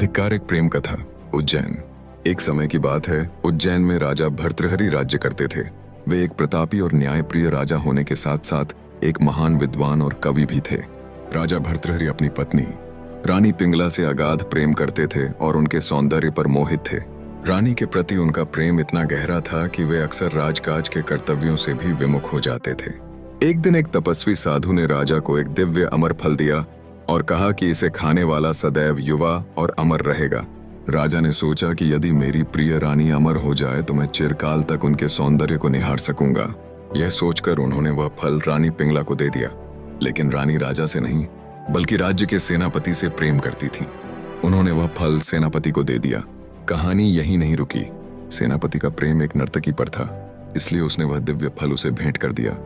धिक्कार एक प्रेम कथा। उज्जैन। एक समय की बात है, उज्जैन में राजा भर्तृहरि राज्य करते थे। वे एक प्रतापी और न्यायप्रिय राजा होने के साथ साथ एक महान विद्वान और कवि भी थे। राजा भर्तृहरि अपनी पत्नी रानी पिंगला से अगाध प्रेम करते थे और उनके सौंदर्य पर मोहित थे। रानी के प्रति उनका प्रेम इतना गहरा था कि वे अक्सर राजकाज के कर्तव्यों से भी विमुख हो जाते थे। एक दिन एक तपस्वी साधु ने राजा को एक दिव्य अमर फल दिया और कहा कि इसे खाने वाला सदैव युवा और अमर रहेगा। राजा ने सोचा कि यदि मेरी प्रिय रानी अमर हो जाए तो मैं चिरकाल तक उनके सौंदर्य को निहार सकूंगा। यह सोचकर उन्होंने वह फल रानी पिंगला को दे दिया। लेकिन रानी राजा से नहीं बल्कि राज्य के सेनापति से प्रेम करती थी। उन्होंने वह फल सेनापति को दे दिया। कहानी यही नहीं रुकी। सेनापति का प्रेम एक नर्तकी पर था, इसलिए उसने वह दिव्य फल उसे भेंट कर दिया।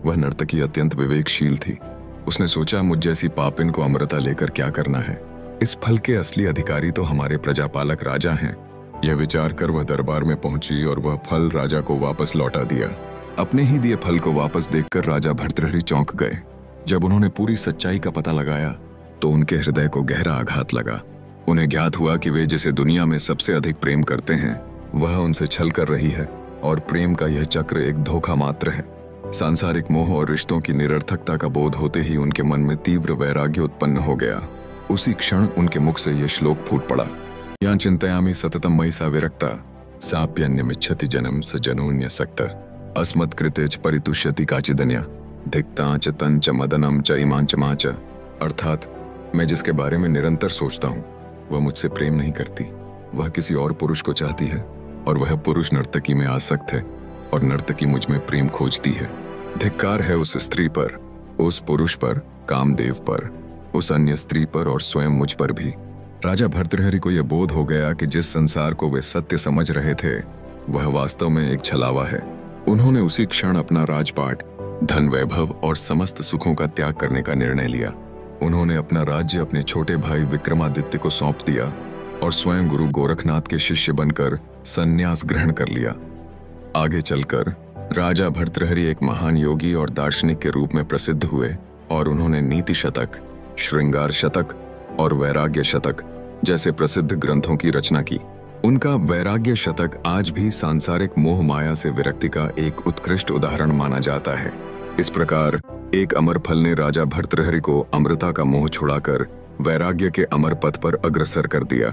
वह नर्तकी अत्यंत विवेकशील थी। उसने सोचा, मुझ जैसी पापिन को अमरता लेकर क्या करना है। इस फल के असली अधिकारी तो हमारे प्रजापालक राजा हैं। यह विचार कर वह दरबार में पहुंची और वह फल राजा को वापस लौटा दिया। अपने ही दिए फल को वापस देखकर राजा भर्तृहरि चौंक गए। जब उन्होंने पूरी सच्चाई का पता लगाया तो उनके हृदय को गहरा आघात लगा। उन्हें ज्ञात हुआ कि वे जिसे दुनिया में सबसे अधिक प्रेम करते हैं वह उनसे छल कर रही है और प्रेम का यह चक्र एक धोखा मात्र है। सांसारिक मोह और रिश्तों की निरर्थकता का बोध होते ही उनके मन में तीव्र वैराग्य उत्पन्न हो गया। उसी क्षण उनके मुख से यह श्लोक फूट पड़ा, यां चिंतयामि सततम मयि सा विरक्ता साप्यन्यमिच्छति जन्म स जनोन्य सक्त अस्मत्कृतेच परितुष्यति काचिदन्या धिक्तांच तंच मदनम च इमांच माच। अर्थात मैं जिसके बारे में निरंतर सोचता हूँ वह मुझसे प्रेम नहीं करती, वह किसी और पुरुष को चाहती है और वह पुरुष नर्तकी में आसक्त है और नर्तकी मुझ में प्रेम खोजती है। धिक्कार है उस स्त्री पर, उस पुरुष पर, कामदेव पर, उस अन्य स्त्री पर और स्वयं मुझ पर भी। राजा भर्तृहरि को यह बोध हो गया कि जिस संसार को वे सत्य समझ रहे थे वह वास्तव में एक छलावा है। उन्होंने उसी क्षण अपना राजपाट, धन वैभव और समस्त सुखों का त्याग करने का निर्णय लिया। उन्होंने अपना राज्य अपने छोटे भाई विक्रमादित्य को सौंप दिया और स्वयं गुरु गोरखनाथ के शिष्य बनकर संन्यास ग्रहण कर लिया। आगे चलकर राजा भर्तृहरि एक महान योगी और दार्शनिक के रूप में प्रसिद्ध हुए और उन्होंने नीति शतक, श्रृंगार शतक और वैराग्य शतक जैसे प्रसिद्ध ग्रंथों की रचना की। उनका वैराग्य शतक आज भी सांसारिक मोह माया से विरक्ति का एक उत्कृष्ट उदाहरण माना जाता है। इस प्रकार एक अमर फल ने राजा भर्तृहरि को अमृता का मोह छुड़ाकर वैराग्य के अमर पथ पर अग्रसर कर दिया।